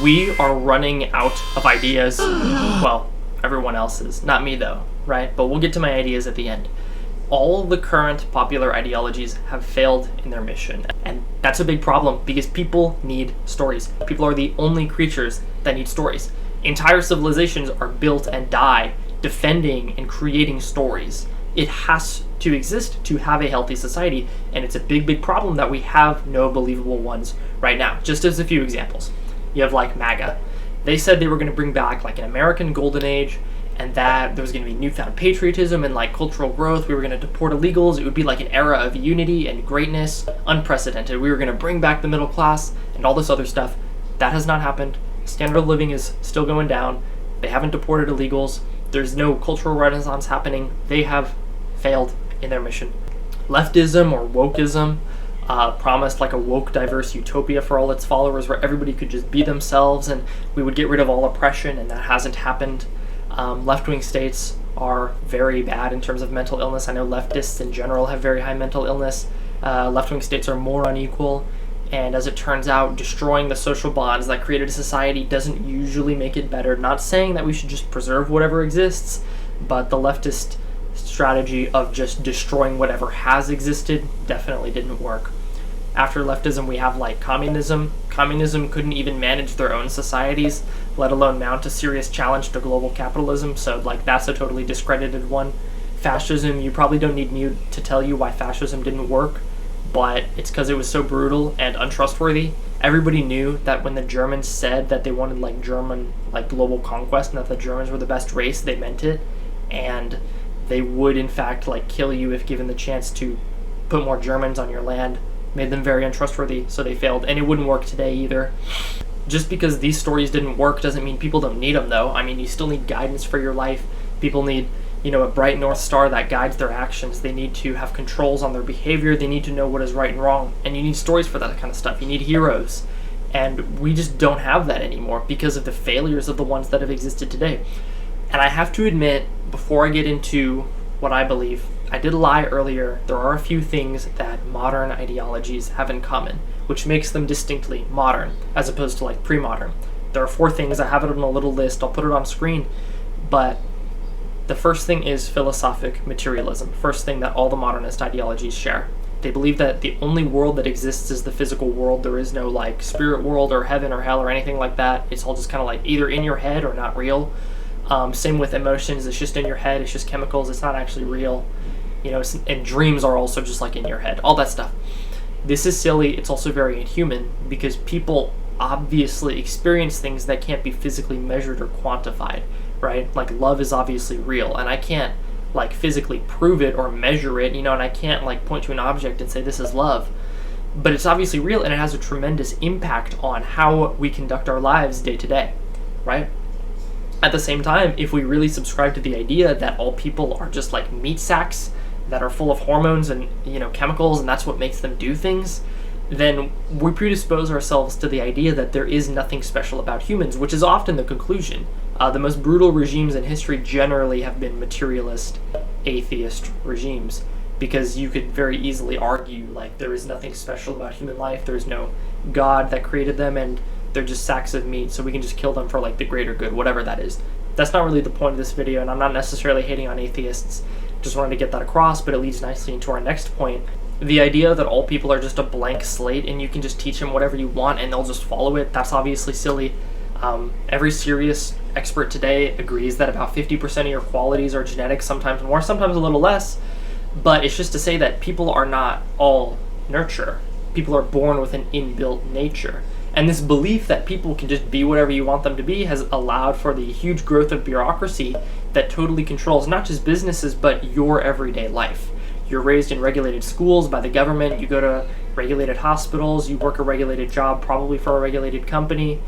We are running out of ideas. Well, everyone else is. Not me though, right? But we'll get to my ideas at the end. All the current popular ideologies have failed in their mission. And that's a big problem because people need stories. People are the only creatures that need stories. Entire civilizations are built and die defending and creating stories. It has to exist to have a healthy society, and it's a big, big problem that we have no believable ones right now. Just as a few examples, you have like MAGA. They said they were going to bring back like an American golden age, and that there was going to be newfound patriotism and like cultural growth. We were going to deport illegals. It would be like an era of unity and greatness, unprecedented. We were going to bring back the middle class and all this other stuff. That has not happened. Standard of living is still going down. They haven't deported illegals. There's no cultural renaissance happening. They have failed in their mission. Leftism or wokeism promised like a woke, diverse utopia for all its followers where everybody could just be themselves and we would get rid of all oppression, and that hasn't happened. Left-wing states are very bad in terms of mental illness. I know leftists in general have very high mental illness. Left-wing states are more unequal, and as it turns out, destroying the social bonds that created a society doesn't usually make it better. Not saying that we should just preserve whatever exists, but the leftist strategy of just destroying whatever has existed definitely didn't work. After leftism, we have like communism. Communism couldn't even manage their own societies, let alone mount a serious challenge to global capitalism, so like that's a totally discredited one. Fascism, you probably don't need me to tell you why fascism didn't work, but it's because it was so brutal and untrustworthy. Everybody knew that when the Germans said that they wanted like German like global conquest and that the Germans were the best race, they meant it, and they would in fact like kill you if given the chance to put more Germans on your land. Made them very untrustworthy, so they failed, and it wouldn't work today either. Just because these stories didn't work doesn't mean people don't need them though. I mean, you still need guidance for your life. People need, a bright North Star that guides their actions. They need to have controls on their behavior. They need to know what is right and wrong, and you need stories for that kind of stuff. You need heroes, and we just don't have that anymore because of the failures of the ones that have existed today. And I have to admit, before I get into what I believe, I did lie earlier. There are a few things that modern ideologies have in common, which makes them distinctly modern, as opposed to like pre-modern. There are 4 things. I have it on a little list. I'll put it on screen. But the first thing is philosophic materialism. First thing that all the modernist ideologies share. They believe that the only world that exists is the physical world. There is no like spirit world or heaven or hell or anything like that. It's all just kind of like either in your head or not real. Same with emotions. It's just in your head. It's just chemicals. It's not actually real. And dreams are also just like in your head, all that stuff. This is silly. It's also very inhuman because people obviously experience things that can't be physically measured or quantified, right? Like love is obviously real, and I can't like physically prove it or measure it, and I can't like point to an object and say this is love, but it's obviously real, and it has a tremendous impact on how we conduct our lives day to day, right? At the same time, if we really subscribe to the idea that all people are just like meat sacks that are full of hormones and chemicals, and that's what makes them do things, then we predispose ourselves to the idea that there is nothing special about humans, which is often the conclusion. The most brutal regimes in history generally have been materialist, atheist regimes, because you could very easily argue like there is nothing special about human life, there's no God that created them, and they're just sacks of meat, so we can just kill them for like the greater good, whatever that is. That's not really the point of this video, and I'm not necessarily hating on atheists. Just wanted to get that across, but it leads nicely into our next point. The idea that all people are just a blank slate and you can just teach them whatever you want and they'll just follow it, that's obviously silly. Every serious expert today agrees that about 50% of your qualities are genetic, sometimes more, sometimes a little less, but it's just to say that people are not all nurture. People are born with an inbuilt nature. And this belief that people can just be whatever you want them to be has allowed for the huge growth of bureaucracy that totally controls not just businesses, but your everyday life. You're raised in regulated schools by the government, you go to regulated hospitals, you work a regulated job, probably for a regulated company,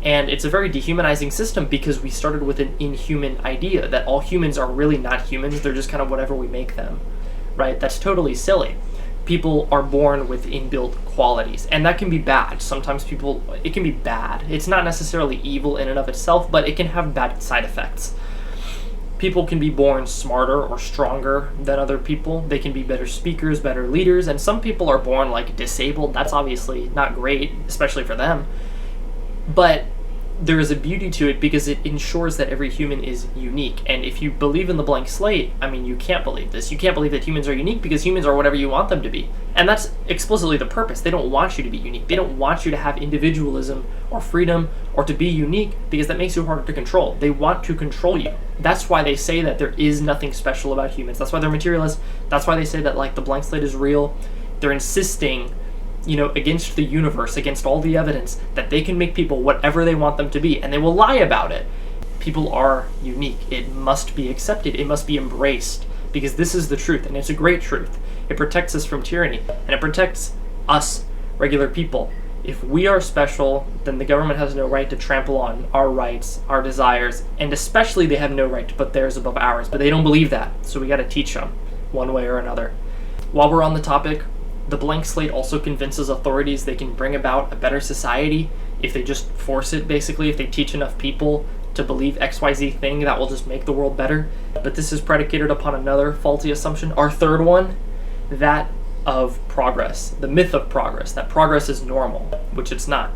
and it's a very dehumanizing system because we started with an inhuman idea that all humans are really not humans, they're just kind of whatever we make them, right? That's totally silly. People are born with inbuilt qualities, and that can be bad. Sometimes it can be bad. It's not necessarily evil in and of itself, but it can have bad side effects. People can be born smarter or stronger than other people. They can be better speakers, better leaders, and some people are born like disabled. That's obviously not great, especially for them. But there is a beauty to it because it ensures that every human is unique. And if you believe in the blank slate, I mean, you can't believe this. You can't believe that humans are unique because humans are whatever you want them to be. And that's explicitly the purpose. They don't want you to be unique. They don't want you to have individualism or freedom or to be unique because that makes you harder to control. They want to control you. That's why they say that there is nothing special about humans. That's why they're materialists. That's why they say that like the blank slate is real. They're insisting, against the universe, against all the evidence, that they can make people whatever they want them to be, and they will lie about it. People are unique. It must be accepted. It must be embraced, because this is the truth, and it's a great truth. It protects us from tyranny, and it protects us, regular people. If we are special, then the government has no right to trample on our rights, our desires, and especially they have no right to put theirs above ours, but they don't believe that, so we gotta teach them, one way or another. While we're on the topic, the blank slate also convinces authorities they can bring about a better society if they just force it, basically. If they teach enough people to believe XYZ thing, that will just make the world better. But this is predicated upon another faulty assumption. Our third one, that of progress. The myth of progress, that progress is normal, which it's not.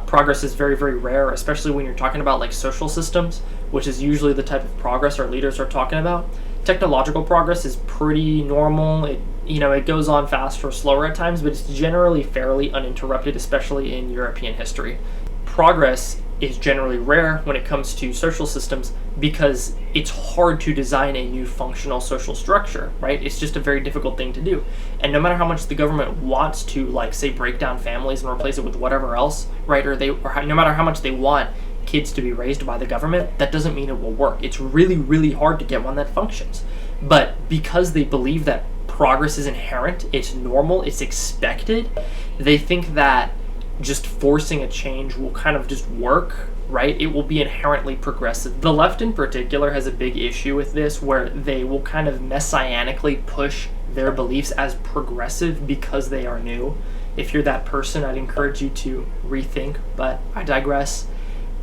Progress is very, very rare, especially when you're talking about like social systems, which is usually the type of progress our leaders are talking about. Technological progress is pretty normal. It goes on faster or slower at times, but it's generally fairly uninterrupted, especially in European history. Progress is generally rare when it comes to social systems because it's hard to design a new functional social structure, right? It's just a very difficult thing to do. And no matter how much the government wants to, like, say, break down families and replace it with whatever else, right? Or no matter how much they want kids to be raised by the government, that doesn't mean it will work. It's really, really hard to get one that functions. But because they believe that progress is inherent, it's normal, it's expected, they think that just forcing a change will kind of just work, right? It will be inherently progressive. The left in particular has a big issue with this, where they will kind of messianically push their beliefs as progressive because they are new. If you're that person, I'd encourage you to rethink, but I digress.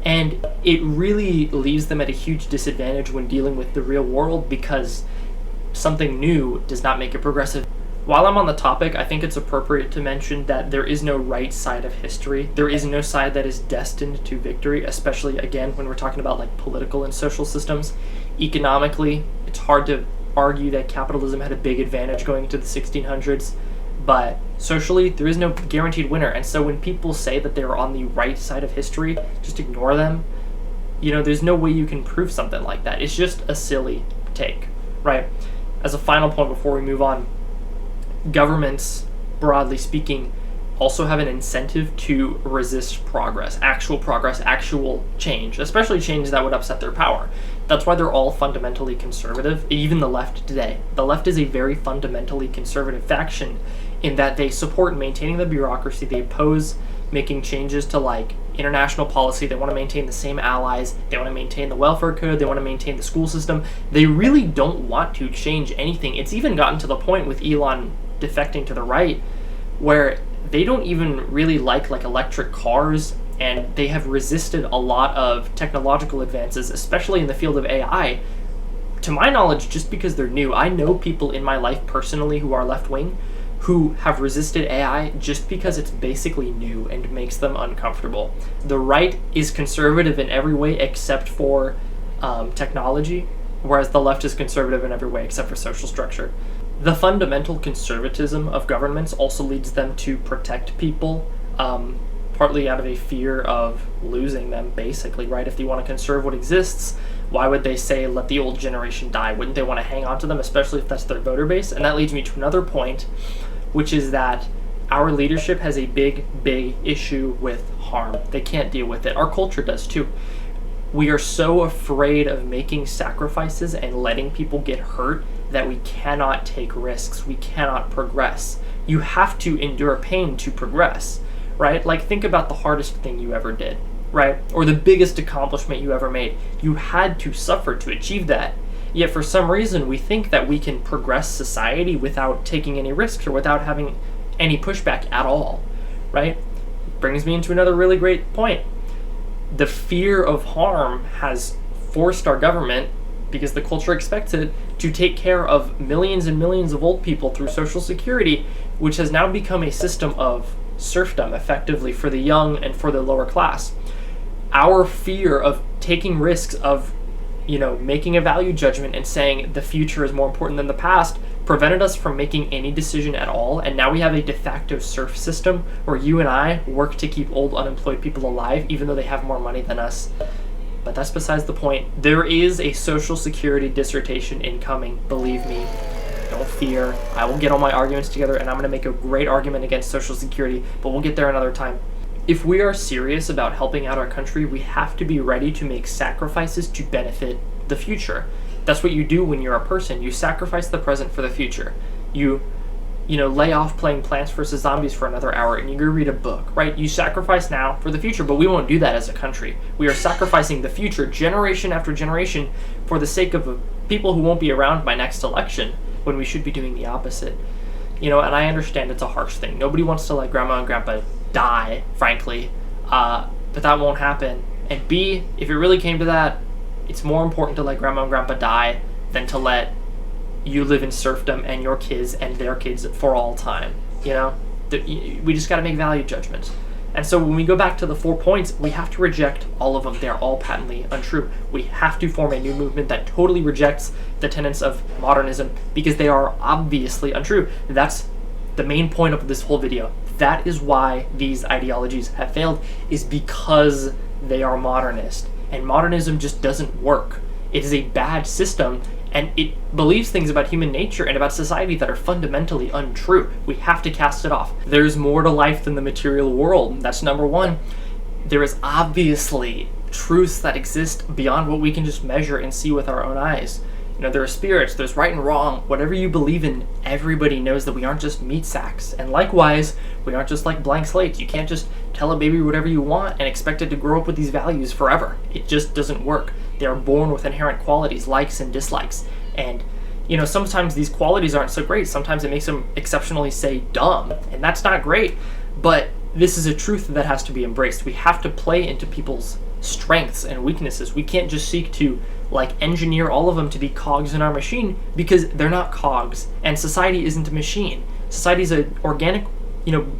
And it really leaves them at a huge disadvantage when dealing with the real world because something new does not make it progressive. While I'm on the topic, I think it's appropriate to mention that there is no right side of history. There is no side that is destined to victory, especially, again, when we're talking about like political and social systems. Economically, it's hard to argue that capitalism had a big advantage going into the 1600s, but socially, there is no guaranteed winner. And so when people say that they're on the right side of history, just ignore them. There's no way you can prove something like that. It's just a silly take, right? As a final point before we move on, governments, broadly speaking, also have an incentive to resist progress, actual change, especially change that would upset their power. That's why they're all fundamentally conservative, even the left today. The left is a very fundamentally conservative faction in that they support maintaining the bureaucracy, they oppose making changes to like international policy, they want to maintain the same allies, they want to maintain the welfare code, they want to maintain the school system. They really don't want to change anything. It's even gotten to the point with Elon defecting to the right where they don't even really like electric cars, and they have resisted a lot of technological advances, especially in the field of AI, to my knowledge, just because they're new. I know people in my life personally who are left-wing who have resisted AI just because it's basically new and makes them uncomfortable. The right is conservative in every way except for technology, whereas the left is conservative in every way except for social structure. The fundamental conservatism of governments also leads them to protect people, partly out of a fear of losing them, basically, right? If they want to conserve what exists, why would they say, let the old generation die? Wouldn't they want to hang on to them, especially if that's their voter base? And that leads me to another point, which is that our leadership has a big, big issue with harm. They can't deal with it. Our culture does too. We are so afraid of making sacrifices and letting people get hurt that we cannot take risks. We cannot progress. You have to endure pain to progress, right? Like, think about the hardest thing you ever did, right? Or the biggest accomplishment you ever made. You had to suffer to achieve that. Yet for some reason, we think that we can progress society without taking any risks or without having any pushback at all, right? Brings me into another really great point. The fear of harm has forced our government, because the culture expects it, to take care of millions and millions of old people through Social Security, which has now become a system of serfdom, effectively, for the young and for the lower class. our fear of taking risks, of making a value judgment and saying the future is more important than the past, prevented us from making any decision at all. And now we have a de facto serf system where you and I work to keep old unemployed people alive even though they have more money than us. But that's besides the point. There is a social security dissertation incoming, believe me. Don't fear. I will get all my arguments together and I'm going to make a great argument against social security, but we'll get there another time. If we are serious about helping out our country, we have to be ready to make sacrifices to benefit the future. That's what you do when you're a person. You sacrifice the present for the future. You lay off playing Plants vs. Zombies for another hour and you go read a book, right? You sacrifice now for the future, but we won't do that as a country. We are sacrificing the future generation after generation for the sake of people who won't be around by next election, when we should be doing the opposite. And I understand it's a harsh thing. Nobody wants to let grandma and grandpa die, frankly, but that won't happen. And B, if it really came to that, it's more important to let grandma and grandpa die than to let you live in serfdom and your kids and their kids for all time. We just got to make value judgments. And so when we go back to the 4 points, we have to reject all of them. They're all patently untrue. We have to form a new movement that totally rejects the tenets of modernism because they are obviously untrue. That's the main point of this whole video. That is why these ideologies have failed, is because they are modernist. And modernism just doesn't work. It is a bad system, and it believes things about human nature and about society that are fundamentally untrue. We have to cast it off. There's more to life than the material world. That's number one. There is obviously truths that exist beyond what we can just measure and see with our own eyes. There are spirits, there's right and wrong. Whatever you believe in, everybody knows that we aren't just meat sacks. And likewise, we aren't just like blank slates. You can't just tell a baby whatever you want and expect it to grow up with these values forever. It just doesn't work. They are born with inherent qualities, likes and dislikes. And, sometimes these qualities aren't so great. Sometimes it makes them exceptionally, say, dumb. And that's not great. But this is a truth that has to be embraced. We have to play into people's strengths and weaknesses. We can't just seek to engineer all of them to be cogs in our machine, because they're not cogs, and society isn't a machine. Society is an organic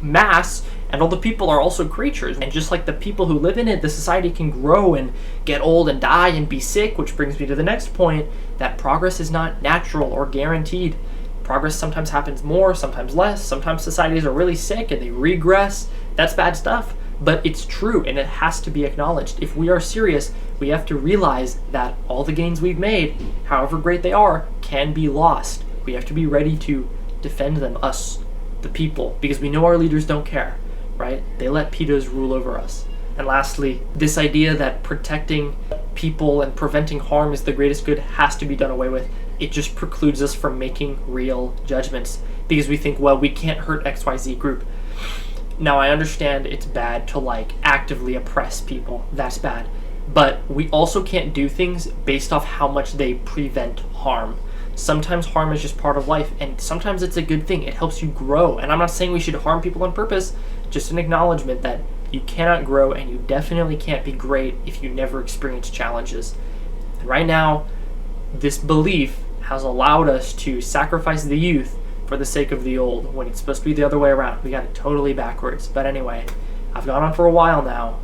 mass, and all the people are also creatures, and just like the people who live in it, the society can grow and get old and die and be sick, which brings me to the next point, that progress is not natural or guaranteed. Progress sometimes happens more, sometimes less. Sometimes societies are really sick and they regress. That's bad stuff. But it's true, and it has to be acknowledged. If we are serious, we have to realize that all the gains we've made, however great they are, can be lost. We have to be ready to defend them, us, the people, because we know our leaders don't care, right? They let pedos rule over us. And lastly, this idea that protecting people and preventing harm is the greatest good has to be done away with. It just precludes us from making real judgments, because we think, well, we can't hurt XYZ group. Now, I understand it's bad to actively oppress people. That's bad. But we also can't do things based off how much they prevent harm. Sometimes harm is just part of life, and sometimes it's a good thing. It helps you grow. And I'm not saying we should harm people on purpose, just an acknowledgement that you cannot grow and you definitely can't be great if you never experience challenges. And right now, this belief has allowed us to sacrifice the youth for the sake of the old, when it's supposed to be the other way around. We got it totally backwards. But anyway, I've gone on for a while now,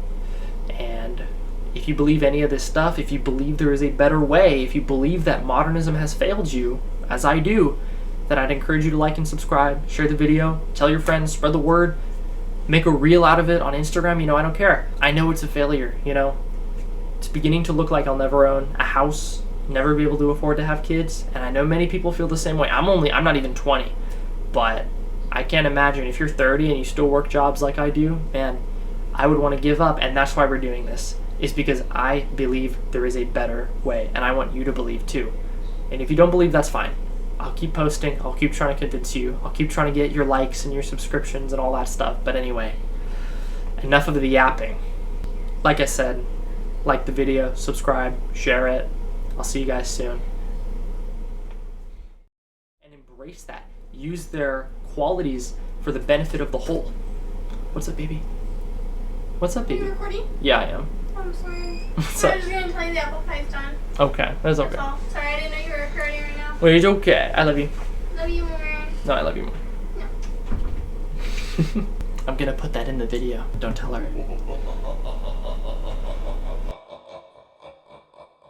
and if you believe any of this stuff, if you believe there is a better way, if you believe that modernism has failed you, as I do, then I'd encourage you to like and subscribe, share the video, tell your friends, spread the word, make a reel out of it on Instagram. I don't care. I know it's a failure, It's beginning to look like I'll never own a house, never be able to afford to have kids, and I know many people feel the same way. I'm not even 20, but I can't imagine if you're 30 and you still work jobs like I do, man, I would want to give up. And that's why we're doing this, is because I believe there is a better way, and I want you to believe too. And if you don't believe, that's fine. I'll keep posting, I'll keep trying to convince you, I'll keep trying to get your likes and your subscriptions and all that stuff. But anyway, enough of the yapping. Like I said, like the video, subscribe, share it. I'll see you guys soon. And embrace that. Use their qualities for the benefit of the whole. What's up, baby? What's up, baby? Are you recording? Yeah, I am. I'm sorry. What's I up? was just gonna tell you the apple pie's done. Okay, that's okay. That's all. Sorry, I didn't know you were recording right now. Well, it's okay. I love you. Love you more. No, I love you more. No. I'm gonna put that in the video. Don't tell her.